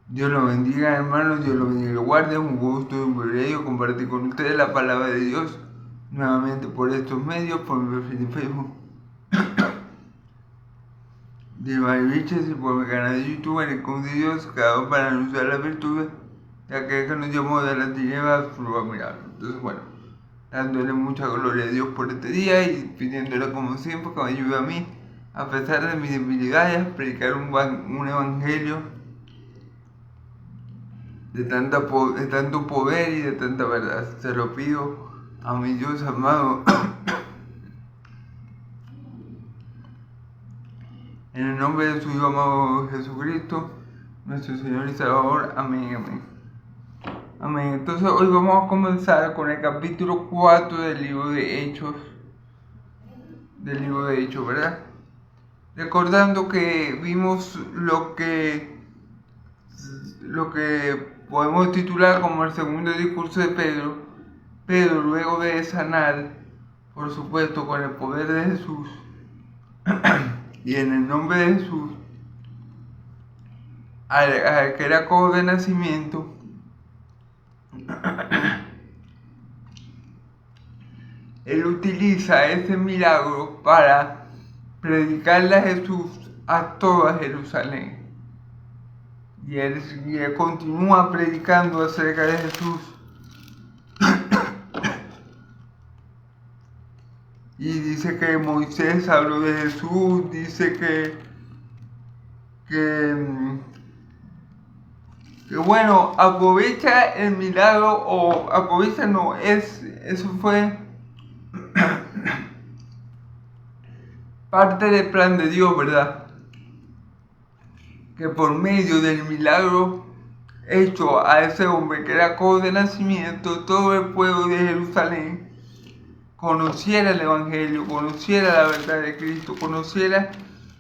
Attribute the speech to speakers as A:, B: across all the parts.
A: Dios lo bendiga, hermanos, Dios lo bendiga y lo guarde. Un gusto y un privilegio compartir con ustedes la palabra de Dios nuevamente por estos medios, por mi perfil de Facebook de Mari Riches y por mi canal de YouTube, en el con Dios, creado para anunciar las virtudes de aquel que nos llamó de las tinieblas a su luz admirable. Entonces, bueno, dándole mucha gloria a Dios por este día y pidiéndole como siempre que me ayude a mí, a pesar de mis debilidades, a predicar un evangelio de tanto poder y de tanta verdad. Se lo pido a mi Dios amado en el nombre de su Hijo amado Jesucristo, nuestro Señor y Salvador. Amén, amén. Amén. Entonces hoy vamos a comenzar con el capítulo 4 del libro de Hechos. ¿Verdad? Recordando que vimos lo que podemos titular como el segundo discurso de Pedro. Pedro, luego de sanar, por supuesto, con el poder de Jesús y en el nombre de Jesús, al que era cojo de nacimiento, él utiliza ese milagro para predicarle a Jesús a toda Jerusalén. Y él continúa predicando acerca de Jesús. Y dice que Moisés habló de Jesús, dice que bueno, aprovecha el milagro, o aprovecha no, eso fue parte del plan de Dios, ¿verdad? Que por medio del milagro hecho a ese hombre que era cojo de nacimiento, todo el pueblo de Jerusalén conociera el Evangelio, conociera la verdad de Cristo, conociera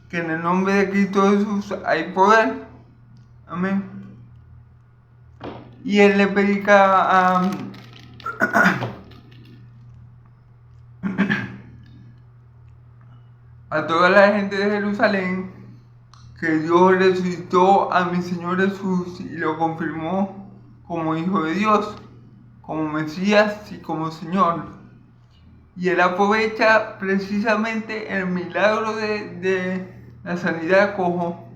A: que en el nombre de Cristo Jesús hay poder. Amén. Y él le predica a toda la gente de Jerusalén que Dios resucitó a mi Señor Jesús y lo confirmó como Hijo de Dios, como Mesías y como Señor. Y él aprovecha precisamente el milagro de la sanidad de cojo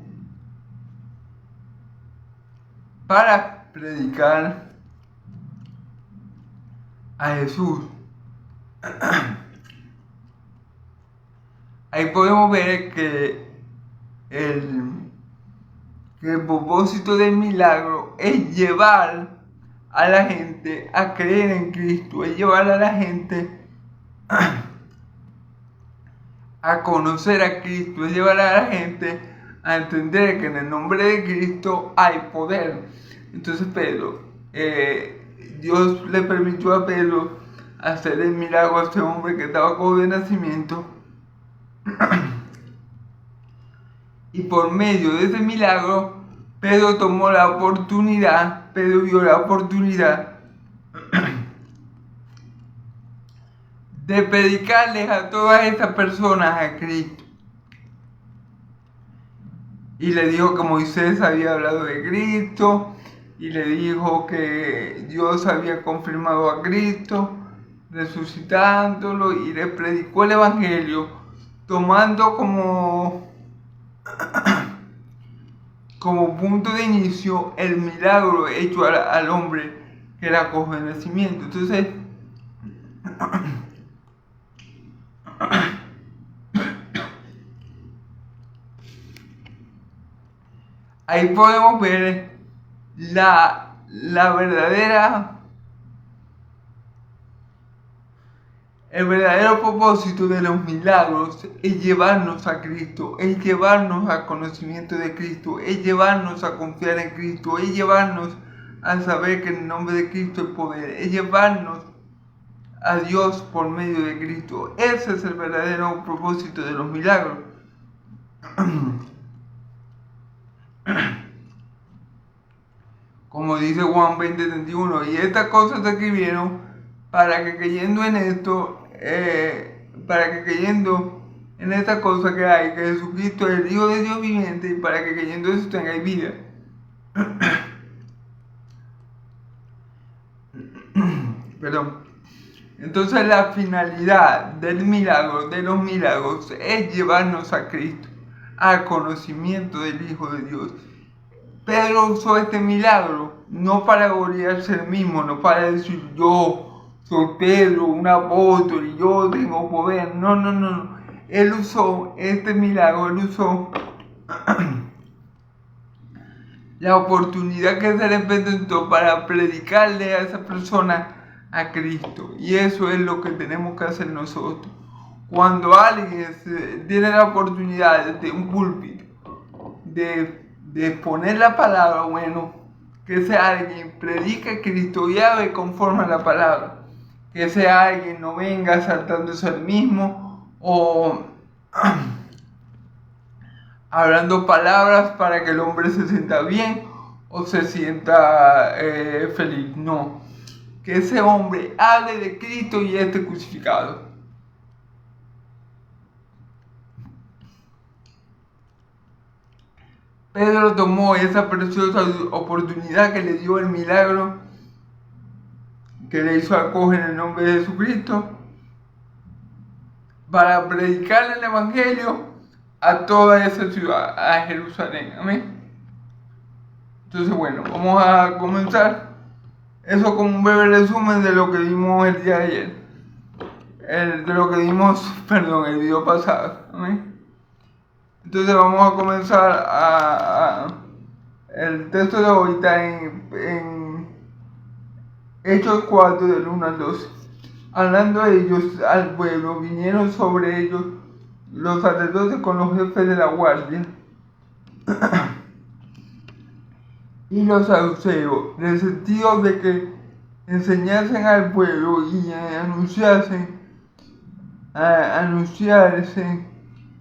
A: para predicar a Jesús. Ahí podemos ver que el propósito del milagro es llevar a la gente a creer en Cristo, es llevar a la gente a conocer a Cristo, es llevar a la gente a entender que en el nombre de Cristo hay poder. Entonces Dios le permitió a Pedro hacer el milagro a este hombre que estaba cojo de nacimiento. Y por medio de ese milagro, Pedro vio la oportunidad de predicarles a todas estas personas a Cristo. Y le dijo que Moisés había hablado de Cristo, y le dijo que Dios había confirmado a Cristo, resucitándolo, y le predicó el Evangelio, tomando como punto de inicio el milagro hecho al hombre que era cojo de nacimiento. Entonces, ahí podemos ver el verdadero propósito de los milagros es llevarnos a Cristo, es llevarnos al conocimiento de Cristo, es llevarnos a confiar en Cristo, es llevarnos a saber que en el nombre de Cristo hay poder, es llevarnos a Dios por medio de Cristo. Ese es el verdadero propósito de los milagros. Como dice Juan 20:31, y estas cosas se escribieron para que creyendo en esto, en esta cosa que hay, que Jesucristo es el Hijo de Dios viviente, y para que creyendo eso tengáis vida. Perdón. Entonces la finalidad del milagro, de los milagros, es llevarnos a Cristo, al conocimiento del Hijo de Dios. Pedro usó este milagro no para gloriarse él mismo, no para decir yo soy Pedro, un apóstol y yo tengo poder. No. Él usó este milagro, él usó la oportunidad que se le presentó para predicarle a esa persona a Cristo. Y eso es lo que tenemos que hacer nosotros. Cuando alguien tiene la oportunidad de un púlpito, de exponer la palabra, bueno, que ese alguien predique a Cristo y hable conforme a la palabra. Que ese alguien no venga saltándose al mismo o hablando palabras para que el hombre se sienta bien o se sienta feliz. No, que ese hombre hable de Cristo y esté crucificado. Pedro tomó esa preciosa oportunidad que le dio el milagro que le hizo acoger en el nombre de Jesucristo para predicar el Evangelio a toda esa ciudad, a Jerusalén. Amén. Entonces, bueno, vamos a comenzar. Eso como un breve resumen de lo que vimos el día de ayer. De lo que vimos, el video pasado. Amén. Entonces vamos a comenzar el texto de hoy está en Hechos 4 del 1 al 12. Hablando ellos al pueblo, vinieron sobre ellos los sacerdotes con los jefes de la guardia y los saduceos, en el sentido de que enseñasen al pueblo y anunciasen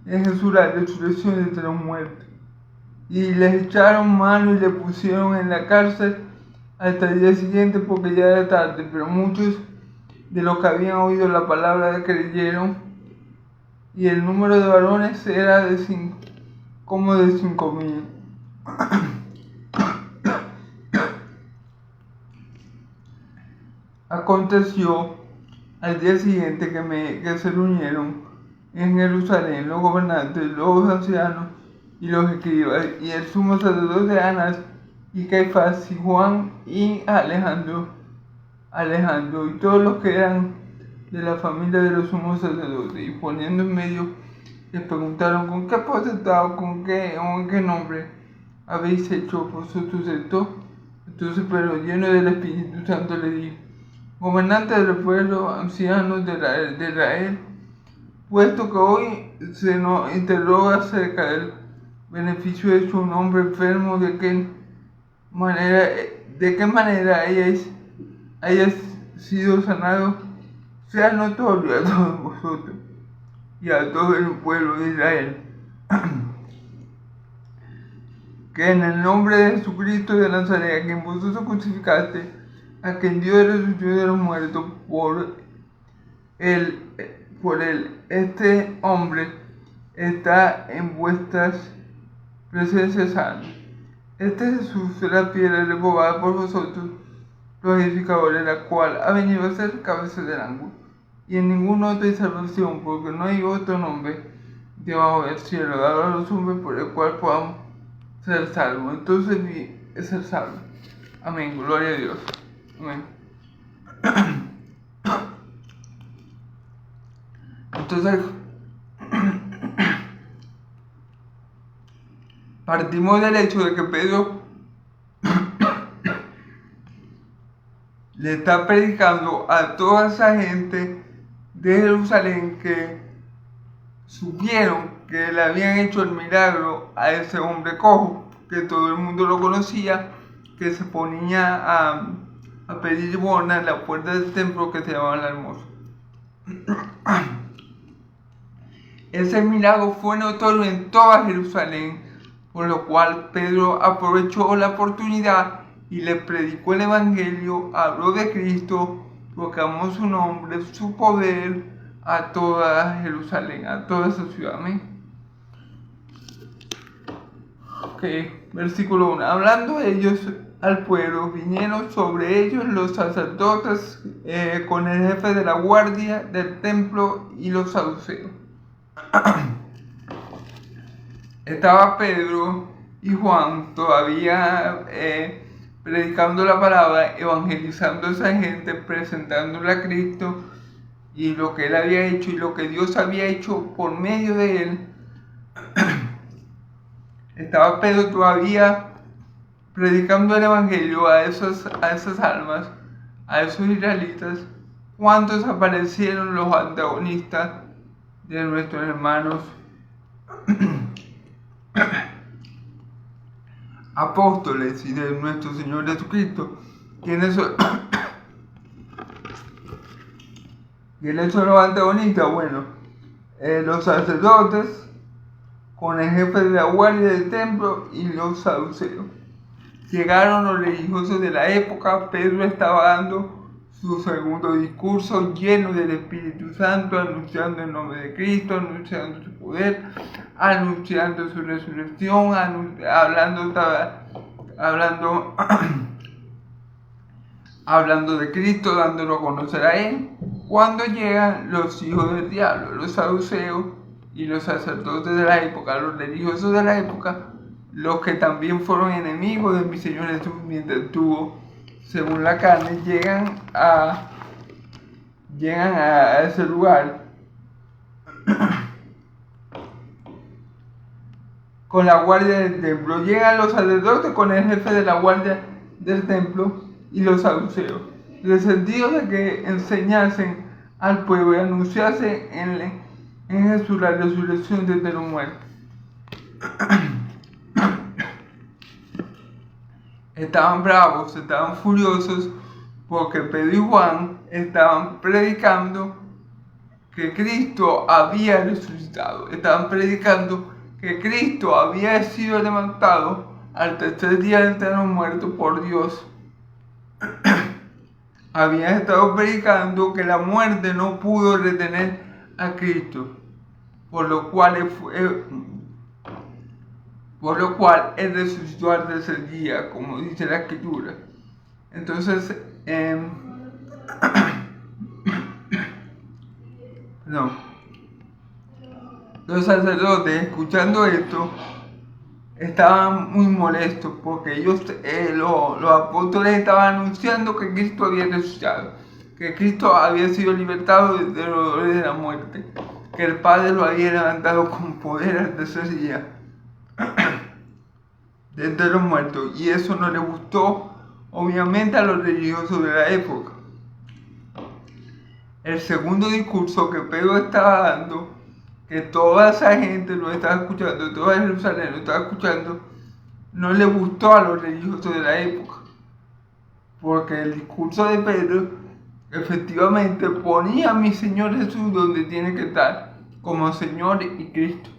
A: en Jesús la resurrección de entre los muertos. Y les echaron mano y le pusieron en la cárcel hasta el día siguiente porque ya era tarde, pero muchos de los que habían oído la palabra creyeron, y el número de varones era como de 5,000. Aconteció al día siguiente que se reunieron en Jerusalén los gobernantes, los ancianos y los escribas, y el sumo sacerdote Anás y Caifás y Juan y Alejandro, y todos los que eran de la familia de los sumos sacerdotes, y poniendo en medio les preguntaron con qué potestad, con qué nombre habéis hecho vosotros esto. Entonces Pedro, lleno del Espíritu Santo, le dijo: gobernantes del pueblo, ancianos de Israel, puesto que hoy se nos interroga acerca del beneficio hecho a un hombre enfermo, de qué manera hayas sido sanado, sea notorio a todos vosotros y a todo el pueblo de Israel, que en el nombre de Jesucristo de Nazaret, a quien vosotros crucificaste, a quien Dios resucitó de los muertos, por él, este hombre está en vuestras presencias sano. Este Jesús es la piedra reprobada por vosotros, los edificadores, la cual ha venido a ser cabeza del ángulo. Y en ningún otro hay salvación, porque no hay otro nombre debajo del cielo dado a los hombres por el cual podamos ser salvos. Entonces es ser salvo. Amén. Gloria a Dios. Amén. Entonces, partimos del hecho de que Pedro le está predicando a toda esa gente de Jerusalén que supieron que le habían hecho el milagro a ese hombre cojo, que todo el mundo lo conocía, que se ponía a pedir limosna en la puerta del templo que se llamaba La Hermosa. Ese milagro fue notorio en toda Jerusalén, por lo cual Pedro aprovechó la oportunidad y le predicó el Evangelio, habló de Cristo, proclamó su nombre, su poder, a toda Jerusalén, a toda esa ciudad. Amén. Ok, versículo 1. Hablando ellos al pueblo, vinieron sobre ellos los sacerdotes con el jefe de la guardia del templo y los saduceos. Estaba Pedro y Juan todavía predicando la palabra, evangelizando a esa gente, presentándole a Cristo y lo que él había hecho y lo que Dios había hecho por medio de él. Estaba Pedro todavía predicando el evangelio a esas almas, a esos israelitas, cuando desaparecieron los antagonistas de nuestros hermanos apóstoles y de nuestro Señor Jesucristo. ¿Quiénes son los antagonistas? Bueno, los sacerdotes con el jefe de la guardia del templo y los saduceos. Llegaron los religiosos de la época. Pedro estaba dando su segundo discurso lleno del Espíritu Santo, anunciando el nombre de Cristo, anunciando su poder, anunciando su resurrección, hablando de Cristo, dándolo a conocer a él. Cuando llegan los hijos del diablo, los saduceos y los sacerdotes de la época, los religiosos de la época, los que también fueron enemigos de mi Señor Jesús mientras estuvo según la carne, llegan a ese lugar con la guardia del templo. Llegan los sacerdotes con el jefe de la guardia del templo y los saduceos, en el sentido de que enseñasen al pueblo y anunciasen en Jesús la resurrección de los muertos. Estaban bravos, estaban furiosos, porque Pedro y Juan estaban predicando que Cristo había resucitado. Estaban predicando que Cristo había sido levantado al tercer día de entre los muertos por Dios. Habían estado predicando que la muerte no pudo retener a Cristo, por lo cual él resucitó al tercer día, como dice la Escritura. Entonces, los sacerdotes, escuchando esto, estaban muy molestos porque ellos, los apóstoles, estaban anunciando que Cristo había resucitado, que Cristo había sido libertado de los dolores de la muerte, que el Padre lo había levantado con poder al tercer día de entre los muertos, y eso no le gustó obviamente a los religiosos de la época. El segundo discurso que Pedro estaba dando, que toda esa gente lo estaba escuchando, toda Jerusalén lo estaba escuchando, no le gustó a los religiosos de la época, porque el discurso de Pedro efectivamente ponía a mi Señor Jesús donde tiene que estar, como Señor y Cristo.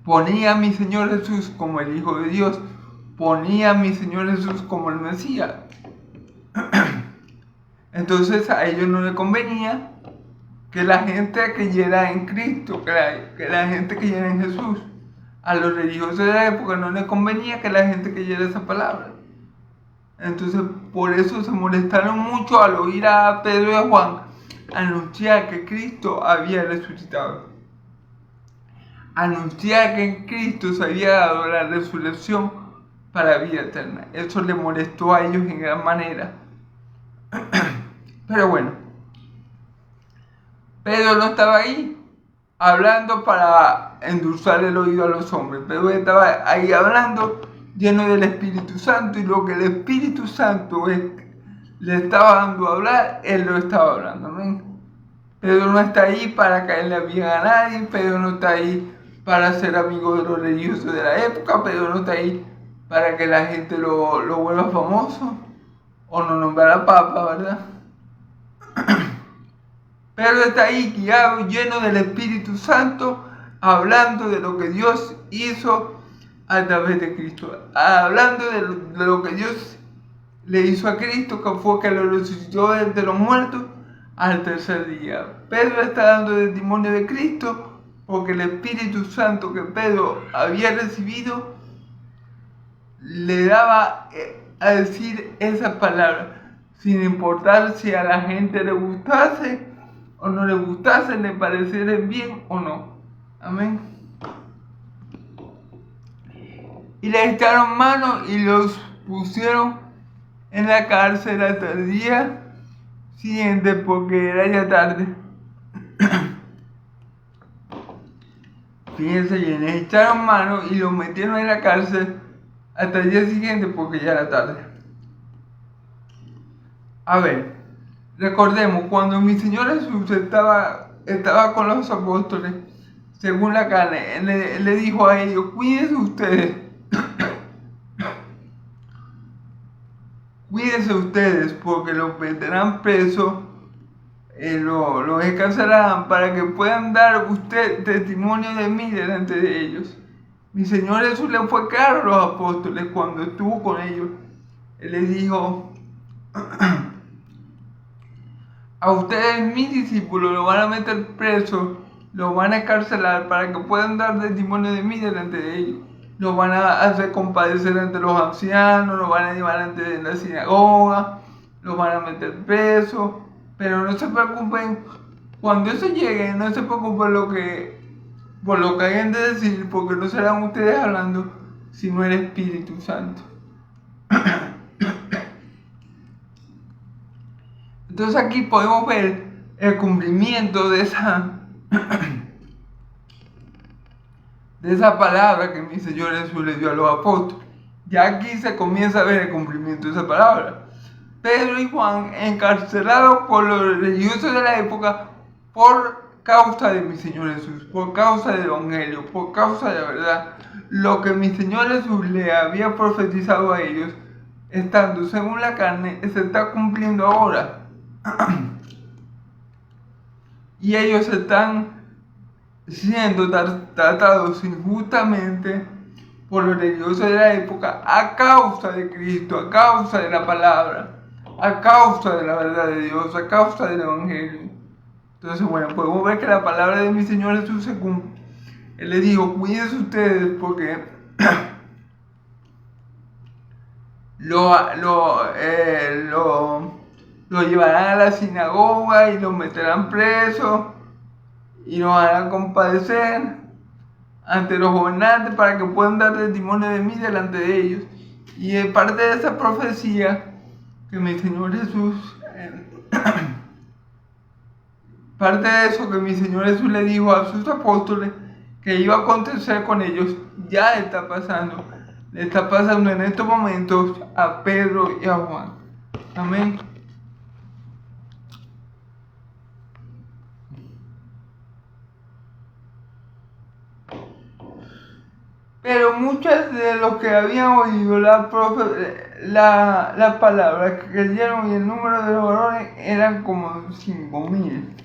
A: Ponía a mi Señor Jesús como el Hijo de Dios, ponía a mi Señor Jesús como el Mesías. Entonces a ellos no les convenía que la gente creyera en Cristo, que la gente creyera en Jesús. A los religiosos de la época no les convenía que la gente creyera esa palabra. Entonces por eso se molestaron mucho al oír a Pedro y a Juan anunciar que Cristo había resucitado. Anunciar que en Cristo se había dado la resurrección para la vida eterna. Eso les molestó a ellos en gran manera. Pero bueno, Pedro no estaba ahí hablando para endulzar el oído a los hombres. Pedro estaba ahí hablando lleno del Espíritu Santo, y lo que el Espíritu Santo le estaba dando a hablar, él lo estaba hablando. ¿Amén? Pedro no está ahí para caerle bien a nadie. Pedro no está ahí para ser amigo de los religiosos de la época. Pedro no está ahí para que la gente lo vuelva famoso o lo nombrara papa, ¿verdad? Pedro está ahí guiado, lleno del Espíritu Santo, hablando de lo que Dios hizo a través de Cristo, hablando de lo que Dios le hizo a Cristo, que fue que lo resucitó de los muertos, al tercer día. Pedro está dando testimonio de Cristo porque el Espíritu Santo que Pedro había recibido le daba a decir esas palabras, sin importar si a la gente le gustase o no le gustase, le pareciera bien o no. Amén. Y le echaron mano y los pusieron en la cárcel hasta el día siguiente porque era ya tarde. Fíjense bien, le echaron mano y lo metieron en la cárcel hasta el día siguiente porque ya era tarde. A ver, recordemos, cuando mi Señor Jesús estaba con los apóstoles, según la carne, Él le dijo a ellos, cuídense ustedes. Cuídense ustedes porque los meterán presos, los encarcelarán para que puedan dar usted testimonio de mí delante de ellos. Mi Señor Jesús le fue claro a los apóstoles cuando estuvo con ellos. Él les dijo, a ustedes mis discípulos lo van a meter preso, lo van a encarcelar para que puedan dar testimonio de mí delante de ellos. Los van a hacer compadecer ante los ancianos, los van a llevar ante la sinagoga, los van a meter presos, pero no se preocupen, cuando eso llegue, no se preocupen por lo que hayan de decir, porque no serán ustedes hablando, sino el Espíritu Santo. Entonces aquí podemos ver el cumplimiento de esa palabra que mi Señor Jesús le dio a los apóstoles. Ya aquí se comienza a ver el cumplimiento de esa palabra. Pedro y Juan encarcelados por los religiosos de la época por causa de mi Señor Jesús, por causa del Evangelio, por causa de la verdad. Lo que mi Señor Jesús le había profetizado a ellos, estando según la carne, se está cumpliendo ahora. Y ellos están siendo tratados injustamente por los religiosos de la época a causa de Cristo, a causa de la palabra, a causa de la verdad de Dios, a causa del Evangelio. Entonces, bueno, podemos ver que la palabra de mi Señor Jesús se cumple. Él le dijo, cuídense ustedes porque lo llevarán a la sinagoga y lo meterán preso y lo van a compadecer ante los gobernantes para que puedan dar testimonio de mí delante de ellos. Y es parte de esa profecía que mi Señor Jesús, parte de eso que mi Señor Jesús le dijo a sus apóstoles que iba a acontecer con ellos, ya está pasando. Le está pasando en estos momentos a Pedro y a Juan. Amén. Pero muchos de los que habían oído la palabra que creyeron y el número de los varones eran como 5,000.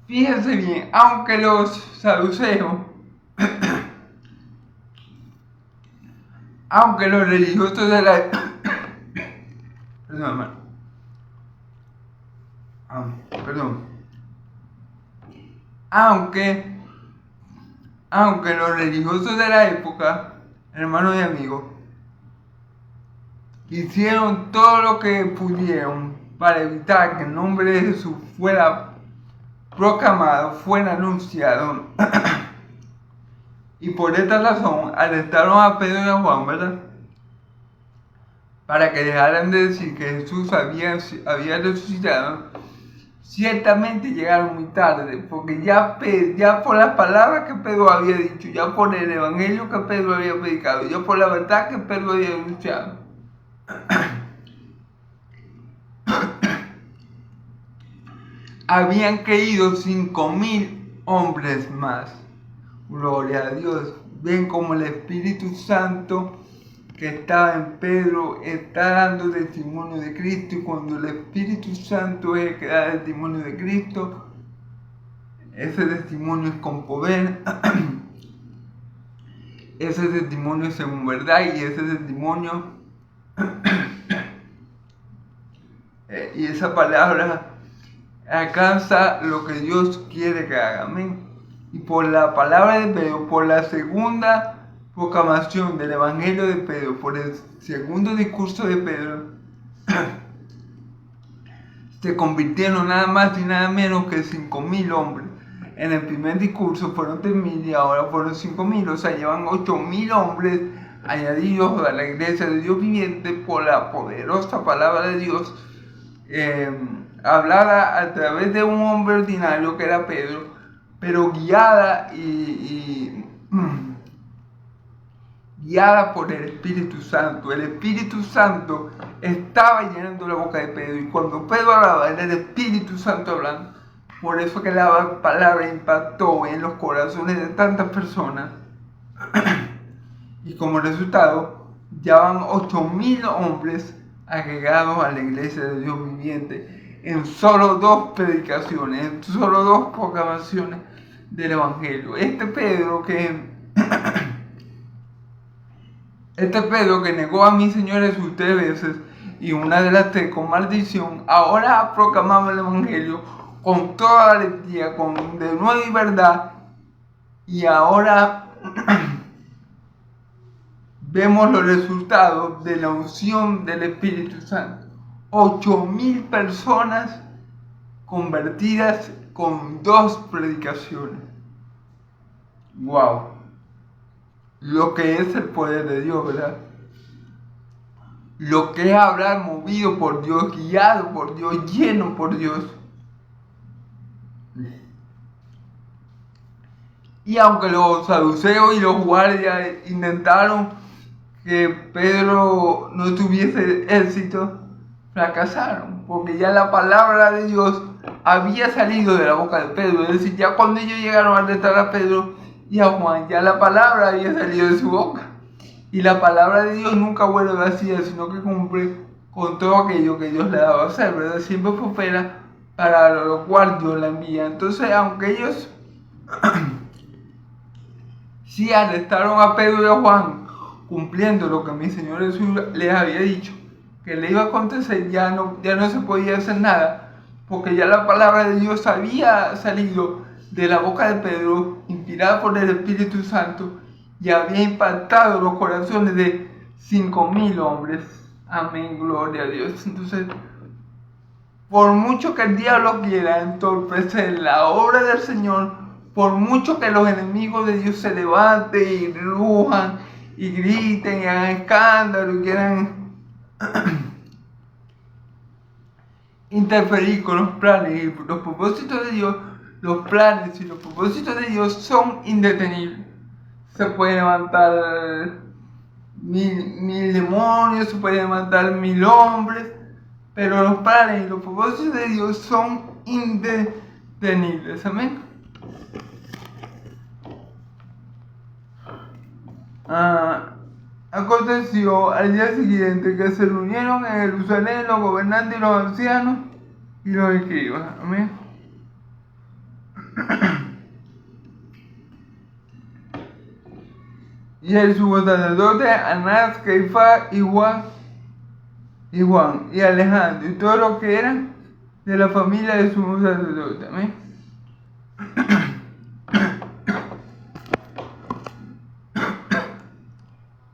A: Fíjense bien, aunque los saduceos, aunque los religiosos de la... Perdón. Aunque los religiosos de la época, hermanos y amigos, hicieron todo lo que pudieron para evitar que el nombre de Jesús fuera proclamado, fuera anunciado. Y por esta razón arrestaron a Pedro y a Juan, ¿verdad? Para que dejaran de decir que Jesús había resucitado. Ciertamente llegaron muy tarde, porque ya por las palabras que Pedro había dicho, ya por el evangelio que Pedro había predicado, ya por la verdad que Pedro había anunciado, habían creído 5,000 hombres más. Gloria a Dios. Ven como el Espíritu Santo que estaba en Pedro está dando testimonio de Cristo, y cuando el Espíritu Santo es el que da testimonio de Cristo, ese testimonio es con poder, ese testimonio es según verdad, y ese testimonio y esa palabra alcanza lo que Dios quiere que haga. Amén. Y por la palabra de Pedro, por la segunda proclamación del Evangelio de Pedro, por el segundo discurso de Pedro, se convirtieron nada más y nada menos que 5.000 hombres. En el primer discurso fueron 3.000 y ahora fueron 5.000, o sea, llevan 8.000 hombres añadidos a la iglesia de Dios viviente por la poderosa palabra de Dios, hablada a través de un hombre ordinario que era Pedro, pero guiada guiada por el Espíritu Santo. El Espíritu Santo estaba llenando la boca de Pedro, y cuando Pedro hablaba era el Espíritu Santo hablando. Por eso que la palabra impactó en los corazones de tantas personas. Y como resultado, ya van 8.000 hombres agregados a la iglesia de Dios viviente en solo 2 predicaciones, en solo 2 proclamaciones del Evangelio. Este Pedro que negó a mi Señor Jesús 3 veces, y una de las 3 con maldición, ahora proclamaba el Evangelio con toda la alegría, con de nuevo y verdad, y ahora vemos los resultados de la unción del Espíritu Santo. 8.000 personas convertidas con 2 predicaciones. ¡Wow! Lo que es el poder de Dios, ¿verdad? Lo que es hablar movido por Dios, guiado por Dios, lleno por Dios. Y aunque los saduceos y los guardias intentaron que Pedro no tuviese éxito, fracasaron, porque ya la palabra de Dios había salido de la boca de Pedro. Es decir, ya cuando ellos llegaron a arrestar a Pedro y a Juan, ya la palabra había salido de su boca. Y la palabra de Dios nunca vuelve vacía, sino que cumple con todo aquello que Dios le daba a hacer, ¿verdad? Siempre prospera para lo cual Dios la envía. Entonces, aunque ellos sí arrestaron a Pedro y a Juan, cumpliendo lo que mi Señor Jesús les había dicho que le iba a acontecer, ya no se podía hacer nada, porque ya la palabra de Dios había salido de la boca de Pedro, inspirada por el Espíritu Santo, y había impactado los corazones de 5.000 hombres. Amén, gloria a Dios. Entonces, por mucho que el diablo quiera entorpecer la obra del Señor, por mucho que los enemigos de Dios se levanten y rujan y griten y hagan escándalo y quieran interferir con los planes y los propósitos de Dios, los planes y los propósitos de Dios son indetenibles. Se puede levantar mil demonios, se puede levantar 1.000 hombres, pero los planes y los propósitos de Dios son indetenibles. Amén. Aconteció al día siguiente que se reunieron en Jerusalén los gobernantes y los ancianos y los escribas. Amén. Y el sumo sacerdote Anás, Caifás y Juan y Alejandro y todos los que eran de la familia del sumo sacerdote. Amén.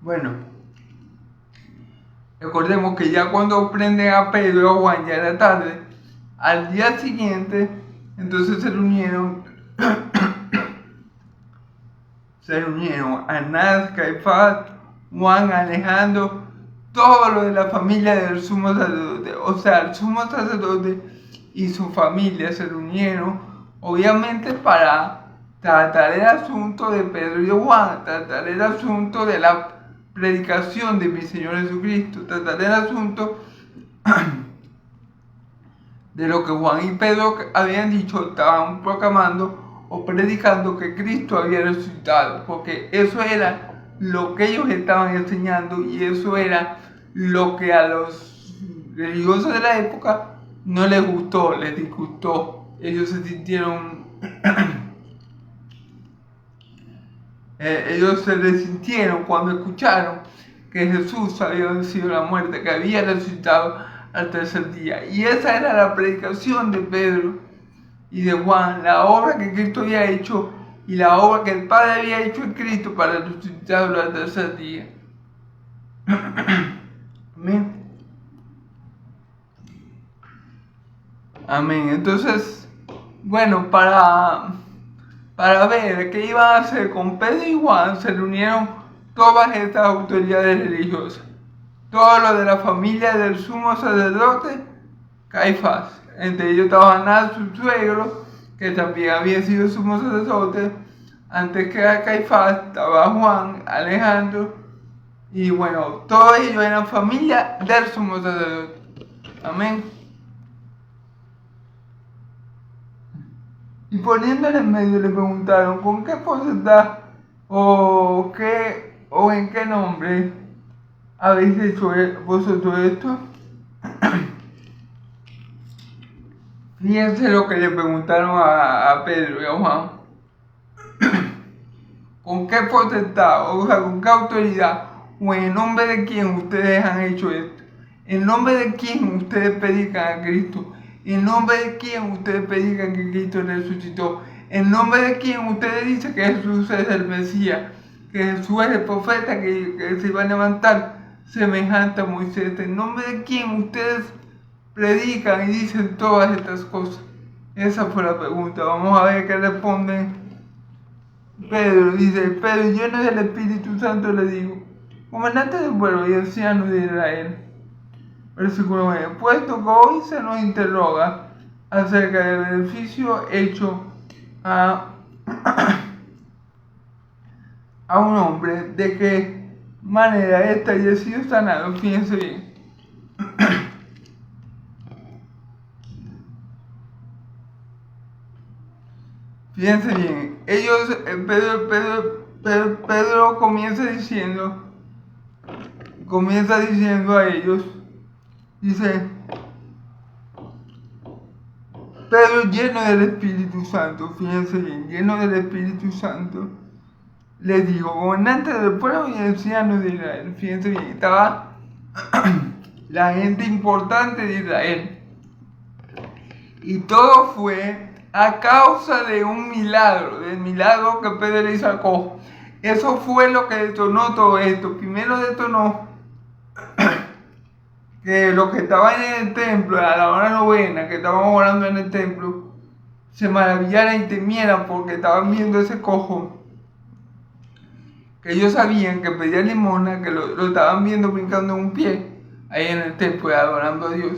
A: Bueno, recordemos que ya cuando prenden a Pedro y a Juan ya era tarde. Al día siguiente, entonces se reunieron Anás, Caifás, Juan, Alejandro, todo lo de la familia del sumo sacerdote. O sea, el sumo sacerdote y su familia se reunieron, obviamente, para tratar el asunto de Pedro y Juan, tratar el asunto de la predicación de mi Señor Jesucristo, tratar el asunto de lo que Juan y Pedro habían dicho, estaban proclamando o predicando que Cristo había resucitado, porque eso era lo que ellos estaban enseñando y eso era lo que a los religiosos de la época no les gustó, les disgustó. Ellos se sintieron ellos se resintieron cuando escucharon que Jesús había vencido la muerte, que había resucitado, al tercer día. Y esa era la predicación de Pedro y de Juan, la obra que Cristo había hecho y la obra que el Padre había hecho en Cristo para resucitarlo al tercer día. Amén. Amén. Entonces, bueno, para ver qué iban a hacer con Pedro y Juan, se reunieron todas estas autoridades religiosas. Todo lo de la familia del sumo sacerdote Caifás. Entre ellos estaba Anás, su suegro, que también había sido sumo sacerdote. Antes que era Caifás, estaba Juan, Alejandro, y bueno, todos ellos eran familia del sumo sacerdote. Amén. Y poniéndole en medio le preguntaron con qué potestad o en qué nombre habéis hecho vosotros esto. Fíjense lo que le preguntaron a Pedro y a Juan. ¿Con qué potestad, o sea, con qué autoridad, o en nombre de quién ustedes han hecho esto? ¿En nombre de quién ustedes predican a Cristo? ¿En nombre de quién ustedes predican que Cristo resucitó? ¿En nombre de quién ustedes dicen que Jesús es el Mesías? Que Jesús es el profeta que se va a levantar semejante a Moisés. ¿En nombre de quién ustedes predican y dicen todas estas cosas? Esa fue la pregunta. Vamos a ver qué responden. Pedro dice: Pedro, lleno del Espíritu Santo, le digo, comandante del pueblo y anciano de Israel. Versículo 9. Puesto que hoy se nos interroga acerca del beneficio hecho a un hombre, de qué manera éste haya sido sanado. Fíjense bien. Fíjense bien. Pedro comienza diciendo a ellos, dice, Pedro lleno del Espíritu Santo, fíjense bien, lleno del Espíritu Santo, les digo, gobernante del pueblo y anciano de Israel. Fíjense bien, estaba la gente importante de Israel. Y todo fue a causa de un milagro, del milagro que Pedro le hizo al cojo. Eso fue lo que detonó todo esto. Primero detonó que los que estaban en el templo, a la hora novena, que estaban orando en el templo, se maravillaran y temieran porque estaban viendo ese cojo, que ellos sabían que pedía limosna, que lo estaban viendo brincando en un pie, ahí en el templo, adorando a Dios.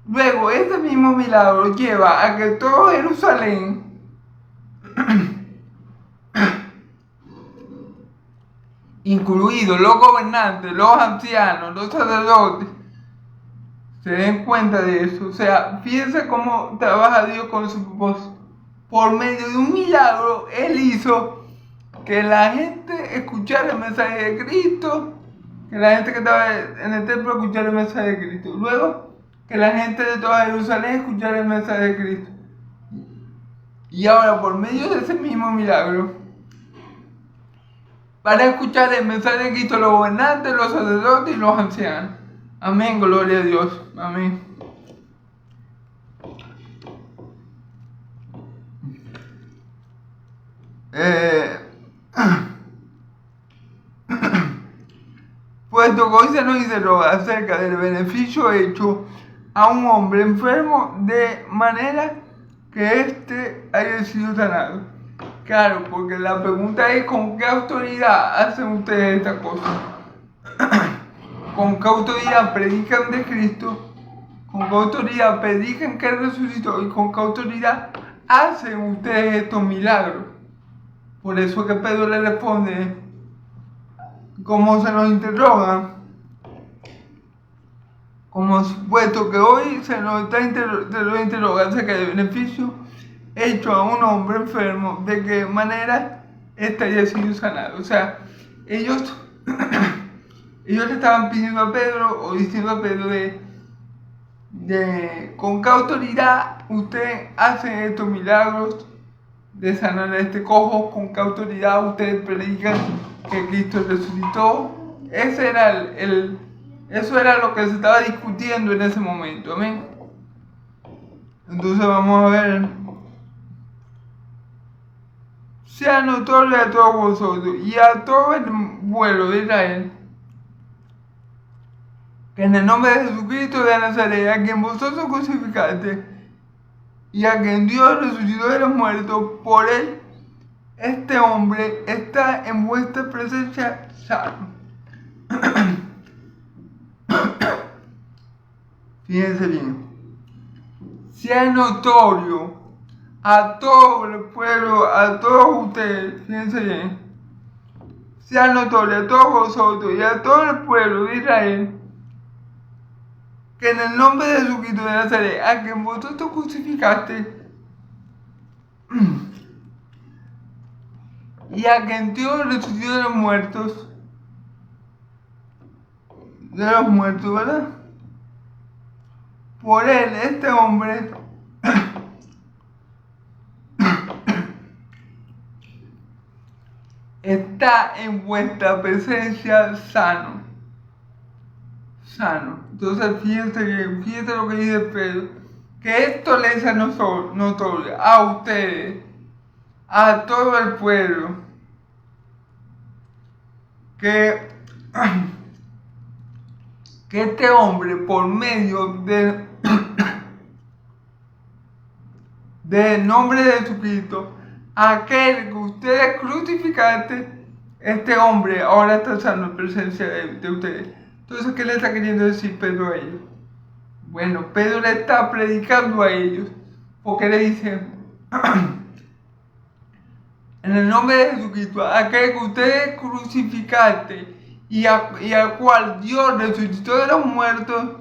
A: Luego, este mismo milagro lleva a que todo Jerusalén incluidos los gobernantes, los ancianos, los sacerdotes, se den cuenta de eso. O sea, fíjense cómo trabaja Dios con su propósito. Por medio de un milagro, Él hizo que la gente escuchara el mensaje de Cristo, que la gente que estaba en el templo escuchara el mensaje de Cristo. Luego, que la gente de toda Jerusalén escuchara el mensaje de Cristo. Y ahora, por medio de ese mismo milagro, para escuchar el mensaje de Cristo, los gobernantes, los sacerdotes y los ancianos. Amén, gloria a Dios. Amén. Puesto que hoy se nos interroga acerca del beneficio hecho a un hombre enfermo de manera que éste haya sido sanado. Claro, porque la pregunta es: ¿con qué autoridad hacen ustedes esta cosa? ¿Con qué autoridad predican de Cristo? ¿Con qué autoridad predican que Él resucitó? ¿Y con qué autoridad hacen ustedes estos milagros? Por eso que Pedro le responde, como se nos interroga, como supuesto que hoy se nos interroga acerca del beneficio hecho a un hombre enfermo, de qué manera éste haya sido sanado. O sea, ellos le estaban pidiendo a Pedro, o diciendo a Pedro con qué autoridad usted hace estos milagros de sanar a este cojo, con qué autoridad ustedes predican que Cristo resucitó. Ese era Eso era lo que se estaba discutiendo en ese momento, amén. Entonces vamos a ver. Sea notorio a todos vosotros y a todo el pueblo de Israel que en el nombre de Jesucristo de Nazaret, a quien vosotros crucificaste y a quien Dios resucitó de los muertos, por él este hombre está en vuestra presencia sano. Fíjense bien. Sea notorio a todo el pueblo, a todos ustedes, fíjense bien. Sea notorio a todos vosotros y a todo el pueblo de Israel que en el nombre de Jesucristo de Nazaret, a quien vosotros crucificaste, y a quien Dios resucitó de los muertos, ¿verdad? Por él, este hombre, está en vuestra presencia sano. Entonces fíjense lo que dice Pedro, que esto les es notorio a ustedes, a todo el pueblo, que este hombre, por medio del nombre de Jesucristo, aquel que ustedes crucificaste, este hombre ahora está sano en presencia de ustedes. Entonces, ¿qué le está queriendo decir Pedro a ellos? Bueno, Pedro le está predicando a ellos, porque le dice, en el nombre de Jesucristo, aquel que ustedes crucificaste y al cual Dios resucitó de los muertos,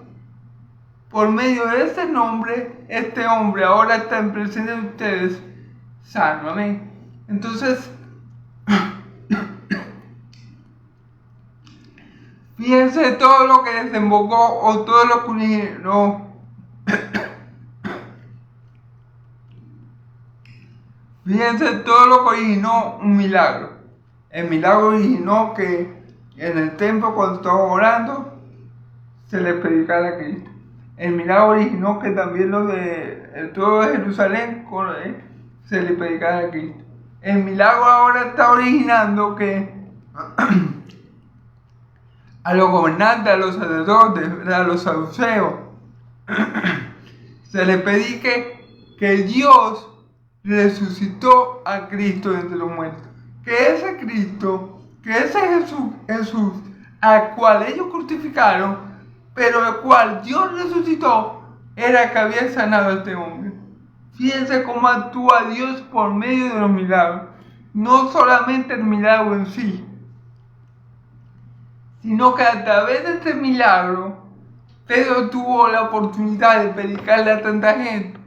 A: por medio de ese nombre, este hombre ahora está en presencia de ustedes, sano, amén. Entonces, fíjense todo lo que desembocó o todo lo que originó. Fíjense todo lo que originó un milagro. El milagro originó que en el templo, cuando estaba orando, se le predicara a Cristo. El milagro originó que también el trono de Jerusalén se le predicara a Cristo. El milagro ahora está originando que a los gobernantes, a los sacerdotes, a los saduceos, se les predique que Dios resucitó a Cristo de entre los muertos. Que ese Cristo, que ese Jesús, al cual ellos crucificaron, pero el cual Dios resucitó, era el que había sanado a este hombre. Fíjense cómo actúa Dios por medio de los milagros. No solamente el milagro en sí, sino que a través de este milagro, Pedro tuvo la oportunidad de predicarle a tanta gente.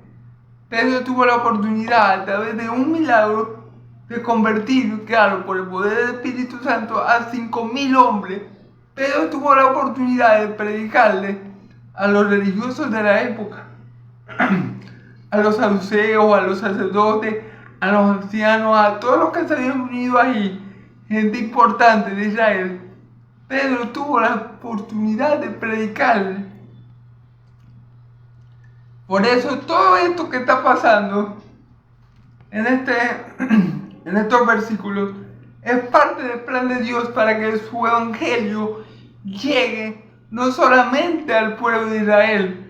A: Pedro tuvo la oportunidad, a través de un milagro, de convertir, claro, por el poder del Espíritu Santo, a 5,000 hombres. Pedro tuvo la oportunidad de predicarle a los religiosos de la época, a los saduceos, a los sacerdotes, a los ancianos, a todos los que se habían unido ahí, gente importante de Israel. Pedro tuvo la oportunidad de predicarle. Por eso todo esto que está pasando en estos versículos es parte del plan de Dios para que su evangelio llegue no solamente al pueblo de Israel,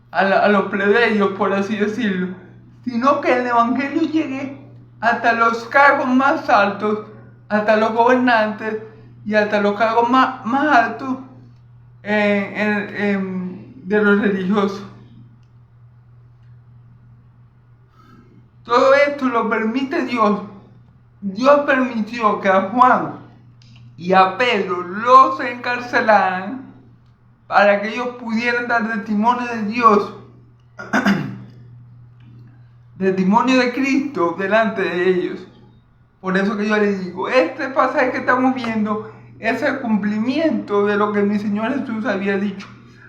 A: a los plebeyos, por así decirlo, sino que el evangelio llegue hasta los cargos más altos, hasta los gobernantes y hasta los cargos más altos de los religiosos. Todo esto lo permite Dios. Dios permitió que a Juan y a Pedro los encarcelaran para que ellos pudieran dar testimonio de Dios, testimonio de Cristo delante de ellos. Por eso que yo les digo, este pasaje que estamos viendo es el cumplimiento de lo que mi Señor Jesús había dicho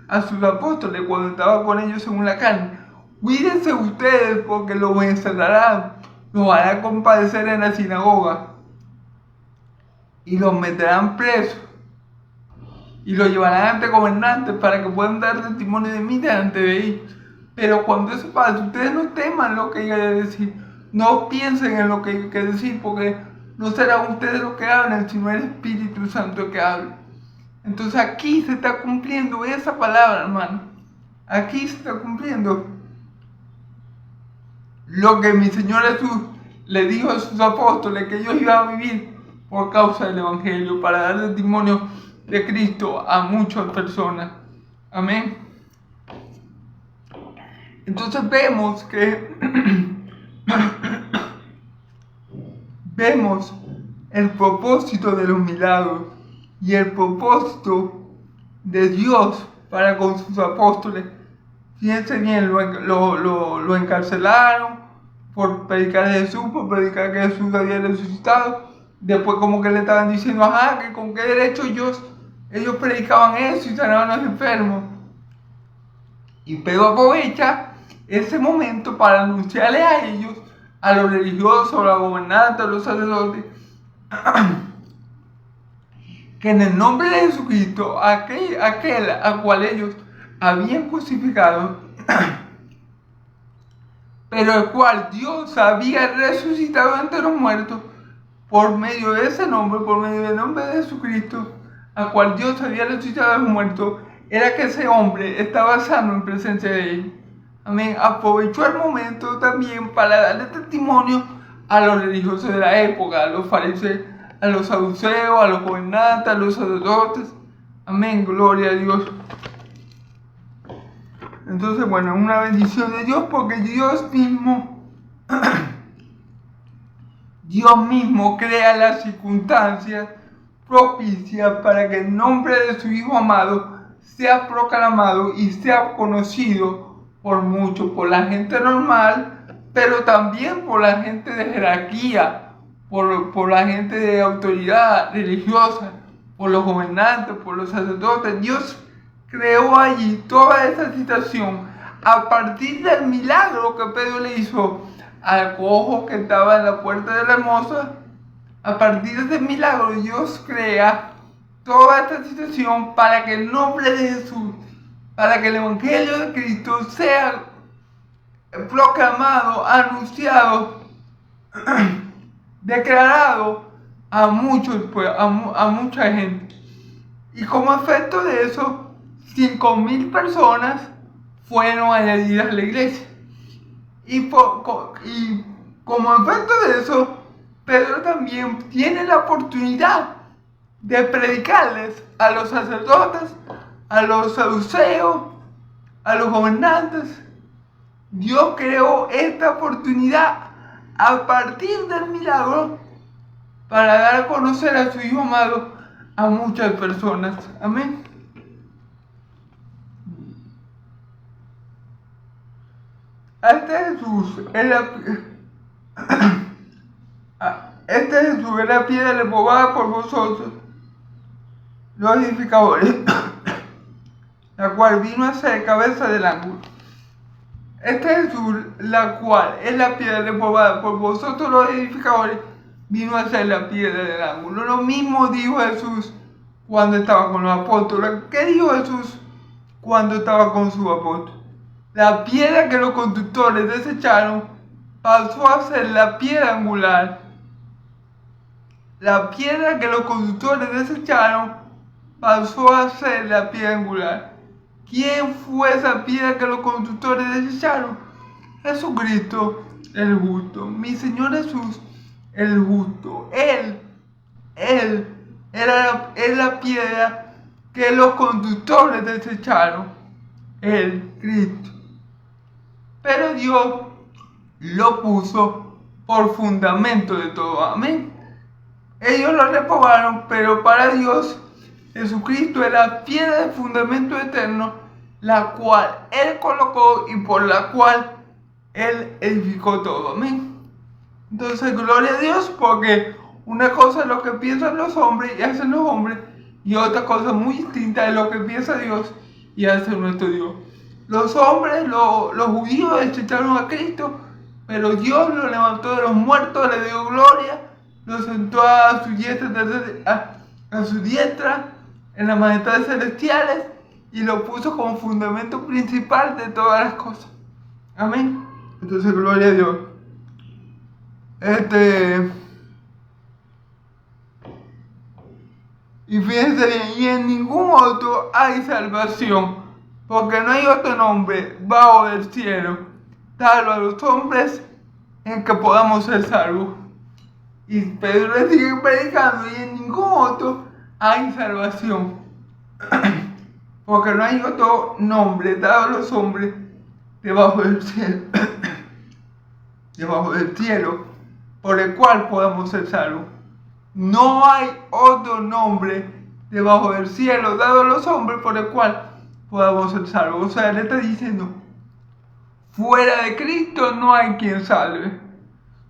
A: a sus apóstoles cuando estaba con ellos según la carne. Cuídense ustedes porque los encerrarán, los harán compadecer en la sinagoga y los meterán presos y lo llevarán ante gobernantes para que puedan dar testimonio de mí delante de ellos. Pero cuando eso pase, ustedes no teman lo que yo haya de decir, no piensen en lo que hay que decir, porque no serán ustedes los que hablan, sino el Espíritu Santo que habla. Entonces aquí se está cumpliendo esa palabra, hermano. Aquí se está cumpliendo lo que mi Señor Jesús le dijo a sus apóstoles, que ellos iban a vivir por causa del Evangelio, para dar testimonio de Cristo a muchas personas. Amén. Entonces vemos que vemos el propósito de los milagros y el propósito de Dios para con sus apóstoles. Fíjense bien, lo encarcelaron por predicar a Jesús, por predicar que Jesús había resucitado. Después como que le estaban diciendo, que con qué derecho ellos predicaban eso y sanaban a los enfermos. Y Pedro aprovecha ese momento para anunciarle a ellos, a los religiosos, a los gobernantes, a los sacerdotes, que en el nombre de Jesucristo, aquel a cual ellos habían crucificado, pero el cual Dios había resucitado entre los muertos, por medio de ese nombre, por medio del nombre de Jesucristo, a cual Dios había resucitado de los muertos, era que ese hombre estaba sano en presencia de él. Amén. Aprovechó el momento también para darle testimonio a los religiosos de la época, a los fariseos, a los saduceos, a los gobernantes, a los sacerdotes. Amén. Gloria a Dios. Entonces, bueno, una bendición de Dios, porque Dios mismo crea las circunstancias propicias para que el nombre de su Hijo amado sea proclamado y sea conocido por muchos, por la gente normal, pero también por la gente de jerarquía, por la gente de autoridad religiosa, por los gobernantes, por los sacerdotes. Dios creó allí toda esa situación a partir del milagro que Pedro le hizo al cojo que estaba en la puerta de la hermosa. A partir de ese milagro Dios crea toda esta situación para que el nombre de Jesús, para que el Evangelio de Cristo sea proclamado, anunciado, declarado a muchos, pues, a mucha gente. Y como efecto de eso, 5,000 personas fueron añadidas a la iglesia. Y como efecto de eso, Pedro también tiene la oportunidad de predicarles a los sacerdotes, a los saduceos, a los gobernantes. Dios creó esta oportunidad a partir del milagro para dar a conocer a su Hijo amado a muchas personas. Amén. Este Jesús es la piedra removada por vosotros, los edificadores, la cual vino a ser cabeza del ángulo. Este Jesús, la cual es la piedra removada por vosotros los edificadores, vino a ser la piedra del ángulo. Lo mismo dijo Jesús cuando estaba con los apóstoles. ¿Qué dijo Jesús cuando estaba con sus apóstoles? La piedra que los constructores desecharon pasó a ser la piedra angular. La piedra que los constructores desecharon pasó a ser la piedra angular. ¿Quién fue esa piedra que los constructores desecharon? Jesucristo, el justo. Mi Señor Jesús, el justo. Él es la piedra que los constructores desecharon. Él, Cristo. Pero Dios lo puso por fundamento de todo. Amén. Ellos lo reprobaron, pero para Dios Jesucristo es la piedra de fundamento eterno, la cual Él colocó y por la cual Él edificó todo. Amén. Entonces, gloria a Dios, porque una cosa es lo que piensan los hombres y hacen los hombres, y otra cosa muy distinta es lo que piensa Dios y hace nuestro Dios. Los hombres, los judíos desecharon a Cristo, pero Dios lo levantó de los muertos, le dio gloria, lo sentó a su diestra, en las majestades celestiales y lo puso como fundamento principal de todas las cosas. Amén. Entonces, gloria a Dios. Y fíjense bien, y en ningún otro hay salvación, porque no hay otro nombre bajo el cielo, dado a los hombres, en que podamos ser salvos. Y Pedro le sigue predicando, y en ningún otro hay salvación, porque no hay otro nombre dado a los hombres debajo del cielo, debajo del cielo, por el cual podamos ser salvos. No hay otro nombre debajo del cielo dado a los hombres por el cual podamos ser salvos. O sea, le está diciendo, fuera de Cristo no hay quien salve.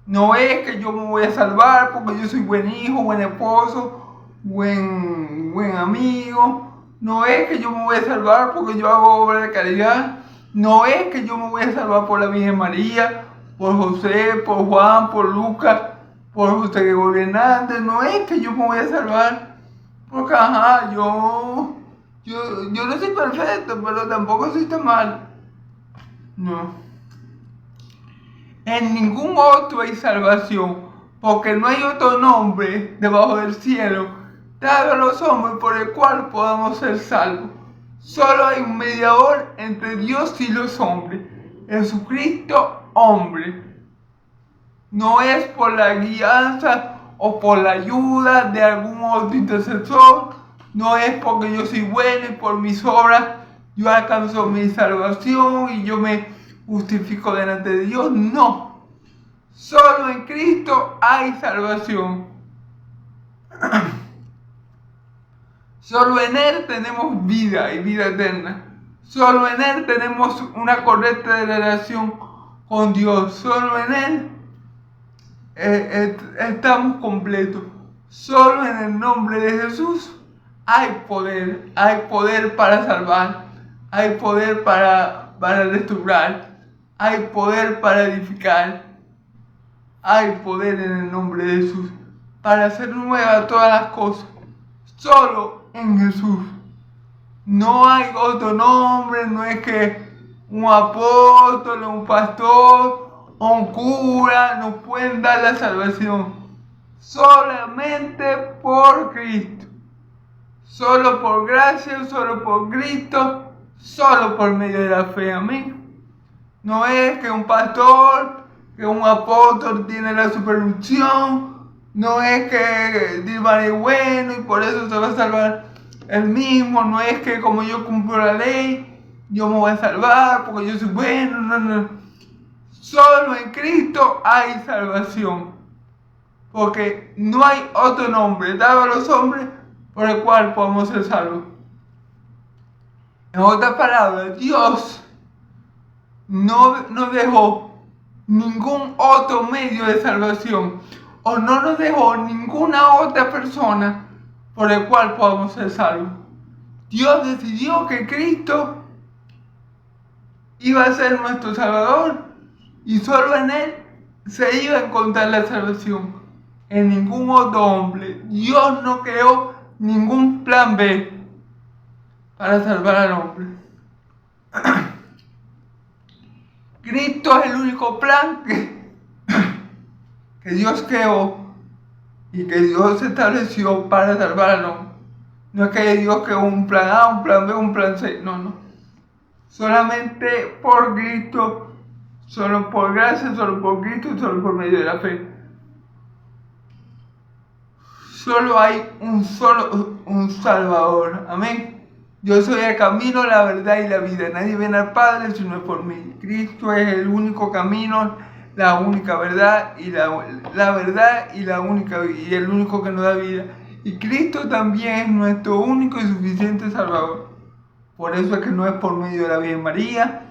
A: No es que yo me voy a salvar porque yo soy buen hijo, buen esposo, buen amigo. No es que yo me voy a salvar porque yo hago obra de caridad. No es que yo me voy a salvar por la Virgen María, por José, por Juan, por Lucas, por José Gregorio Hernández. No es que yo me voy a salvar porque, yo no soy perfecto, pero tampoco soy tan mal. No. En ningún otro hay salvación, porque no hay otro nombre debajo del cielo dado a los hombres por el cual podamos ser salvos. Solo hay un mediador entre Dios y los hombres, Jesucristo, hombre. No es por la guianza o por la ayuda de algún otro intercesor, no es porque yo soy bueno y por mis obras yo alcanzo mi salvación y yo me justifico delante de Dios. No, solo en Cristo hay salvación. Solo en Él tenemos vida y vida eterna. Solo en Él tenemos una correcta relación con Dios. Solo en Él estamos completos. Solo en el nombre de Jesús hay poder para salvar, hay poder para restaurar, hay poder para edificar, hay poder en el nombre de Jesús para hacer nuevas todas las cosas. Solo en Jesús. No hay otro nombre, no es que un apóstol, un pastor o un cura nos pueden dar la salvación. Solamente por Cristo. Solo por gracia, solo por Cristo, solo por medio de la fe. Amén. No es que un pastor, que un apóstol tiene la superunción. No es que Dilma es bueno y por eso se va a salvar él mismo. No es que como yo cumplo la ley, yo me voy a salvar porque yo soy bueno. No. Solo en Cristo hay salvación. Porque no hay otro nombre dado a los hombres por el cual podamos ser salvos. En otras palabras, Dios no nos dejó ningún otro medio de salvación, o no nos dejó ninguna otra persona por el cual podamos ser salvos. Dios decidió que Cristo iba a ser nuestro Salvador y solo en Él se iba a encontrar la salvación. En ningún otro hombre. Dios no creó ningún plan B para salvar al hombre. Cristo es el único plan que Dios creó y que Dios estableció para salvar al hombre. No es que Dios creó un plan A, un plan B, un plan C. No. Solamente por Cristo, solo por gracia, solo por Cristo y solo por medio de la fe. Solo hay un Salvador. Amén. Yo soy el camino, la verdad y la vida. Nadie viene al Padre si no es por mí. Cristo es el único camino, la única verdad y la verdad y y el único que nos da vida. Y Cristo también es nuestro único y suficiente Salvador. Por eso es que no es por medio de la Virgen María,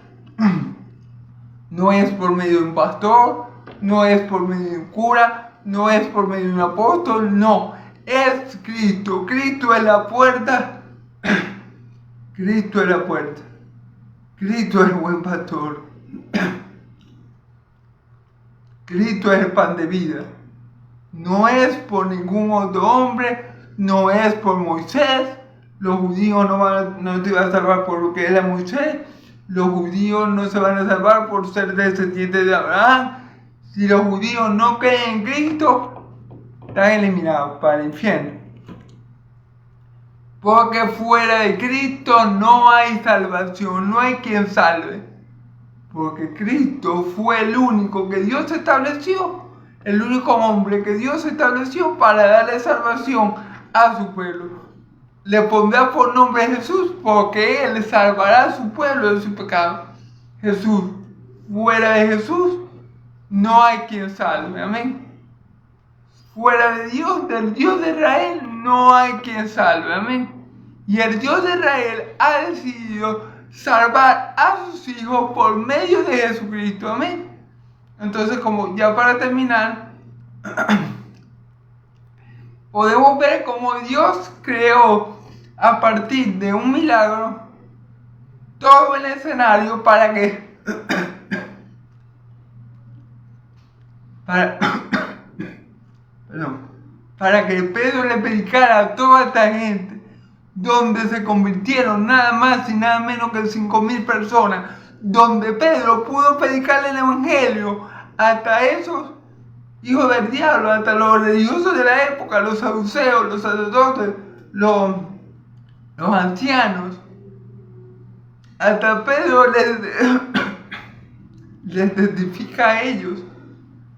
A: no es por medio de un pastor, no es por medio de un cura, no es por medio de un apóstol, no. Es Cristo. Cristo es la puerta. Cristo es la puerta. Cristo es el buen pastor. Cristo es el pan de vida. No es por ningún otro hombre, no es por Moisés, los judíos no te van a salvar por lo que era Moisés, los judíos no se van a salvar por ser descendientes de Abraham. Si los judíos no creen en Cristo, están eliminados para el infierno. Porque fuera de Cristo no hay salvación, no hay quien salve. Porque Cristo fue el único que Dios estableció, el único hombre que Dios estableció para darle salvación a su pueblo. Le pondrá por nombre Jesús porque Él salvará a su pueblo de su pecado. Jesús, fuera de Jesús, no hay quien salve, amén. Fuera de Dios, del Dios de Israel, no hay quien salve, amén. Y el Dios de Israel ha decidido salvar a sus hijos por medio de Jesucristo, amén. Entonces, como ya para terminar, podemos ver cómo Dios creó a partir de un milagro todo el escenario para que para que Pedro le predicara a toda esta gente, donde se convirtieron nada más y nada menos que 5,000 personas, donde Pedro pudo predicarle el evangelio hasta esos hijos del diablo, hasta los religiosos de la época, los saduceos, los sacerdotes, los ancianos. Hasta Pedro les testifica a ellos.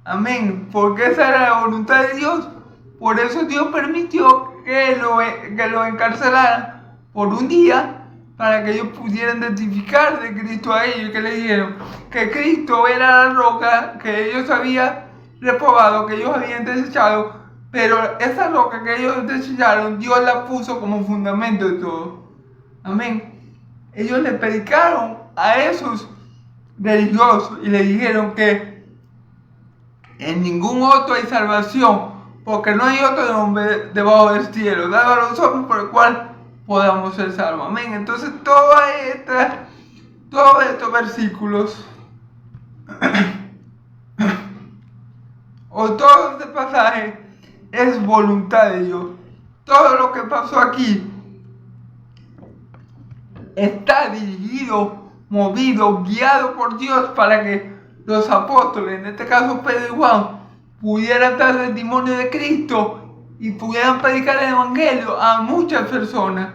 A: Amén. Porque esa era la voluntad de Dios. Por eso Dios permitió que lo encarcelaran por un día, para que ellos pudieran testificar de Cristo a ellos, que le dijeron que Cristo era la roca que ellos habían reprobado, que ellos habían desechado, pero esa roca que ellos desecharon, Dios la puso como fundamento de todo. Amén. Ellos le predicaron a esos religiosos y le dijeron que en ningún otro hay salvación, porque no hay otro nombre debajo del cielo dado a los hombres por el cual podamos ser salvos. Amén. Entonces todos estos versículos o todo este pasaje es voluntad de Dios. Todo lo que pasó aquí está dirigido, movido, guiado por Dios para que los apóstoles, en este caso Pedro y Juan, pudieran dar testimonio de Cristo y pudieran predicar el evangelio a muchas personas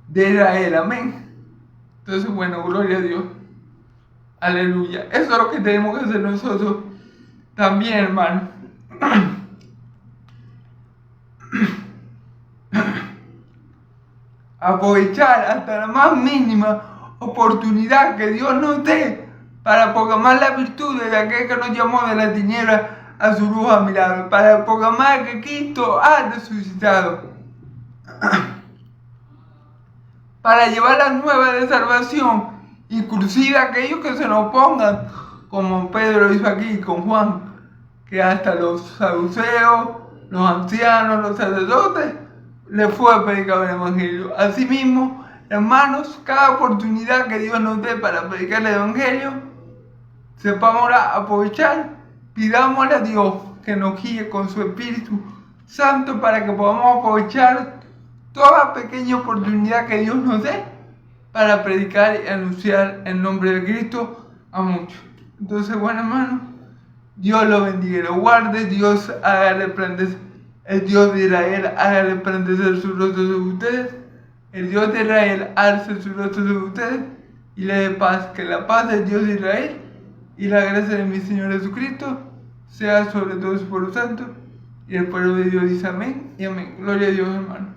A: de Israel. Amén. Entonces, bueno, gloria a Dios. Aleluya. Eso es lo que tenemos que hacer nosotros también, hermano. Aprovechar hasta la más mínima oportunidad que Dios nos dé para proclamar la virtud de aquel que nos llamó de la tiniebla a su luz admirable, para proclamar que Cristo ha resucitado, para llevar las nuevas de salvación, inclusive aquellos que se nos opongan, como Pedro hizo aquí con Juan, que hasta los saduceos, los ancianos, los sacerdotes, les fue a predicar el evangelio. Asimismo, hermanos, cada oportunidad que Dios nos dé para predicar el evangelio, sepámosla aprovechar, pidámosle a Dios que nos guíe con su Espíritu Santo para que podamos aprovechar toda pequeña oportunidad que Dios nos dé para predicar y anunciar el nombre de Cristo a muchos. Entonces, bueno, hermano, Dios lo bendiga y lo guarde. Dios haga resplandecer, el Dios de Israel haga resplandecer su rostro sobre ustedes. El Dios de Israel alce su rostro sobre ustedes y le dé paz. Que la paz del Dios de Israel y la gracia de mi Señor Jesucristo sea sobre todo su pueblo santo. Y el pueblo de Dios dice amén y amén. Gloria a Dios, hermano.